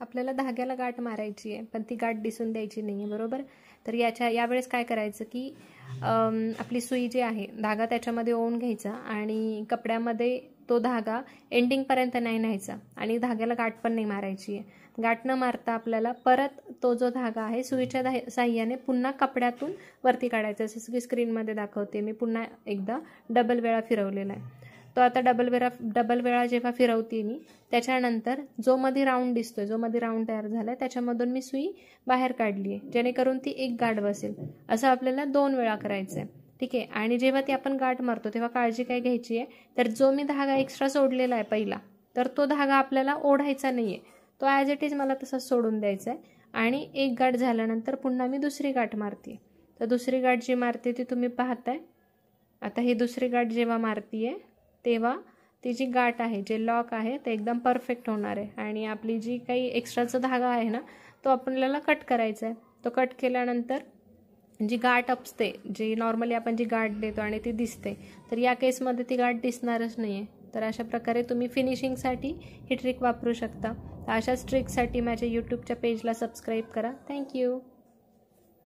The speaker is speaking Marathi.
आपल्याला धाग्याला गाठ मारायची आहे, पण ती गाठ दिसून द्यायची नाही आहे, बरोबर. तर यावेळेस काय करायचं की आपली सुई जी आहे, धागा त्याच्यामध्ये ओवून घ्यायचा आणि कपड्यामध्ये तो धागा एंडिंगपर्यंत नाही न्यायचा आणि धाग्याला गाठ पण नाही मारायची आहे. गाठ न मारता आपल्याला परत तो जो धागा आहे सुईच्या साह्याने पुन्हा कपड्यातून वरती काढायचा. जसं की स्क्रीनमध्ये दाखवते मी, पुन्हा एकदा डबल वेळा फिरवलेला आहे. तो आता डबल वेळा जेव्हा फिरवते मी, त्याच्यानंतर जो मध्ये राऊंड दिसतोय, जो मध्ये राऊंड तयार झालाय त्याच्यामधून मी सुई बाहेर काढली आहे, जेणेकरून ती एक गाठ बसेल. असं आपल्याला 2 वेळा करायचं आहे, ठीक आहे. आणि जेव्हा ती आपण गाठ मारतो तेव्हा काळजी काय घ्यायची आहे, तर जो मी धागा एक्स्ट्रा सोडलेला आहे पहिला, तर तो धागा आपल्याला ओढायचा नाहीये, तो ॲज इट इज मला तसंच सोडून द्यायचा आहे. आणि एक गाठ झाल्यानंतर पुन्हा मी दुसरी गाठ मारते. तर दुसरी गाठ जी मारते ती तुम्ही पाहताय. आता ही दुसरी गाठ जेव्हा मारतीये तेव्हा ती जी गाठ आहे, जे लॉक आहे ते एकदम परफेक्ट होणार आहे. आणि आपली जी काही एक्स्ट्राचा धागा आहे ना, तो आपल्याला कट करायचा आहे. तो कट केल्यानंतर जी गाठ असते, जी नॉर्मली आपण जी गाठ देतो आणि ती दिसते, तर या केसमध्ये ती गाठ दिसणारच नाही आहे. तर अशा प्रकारे तुम्ही फिनिशिंगसाठी ही ट्रिक वापरू शकता. अशाच ट्रिकसाठी माझ्या यूट्यूबच्या पेजला सबस्क्राईब करा. थँक्यू.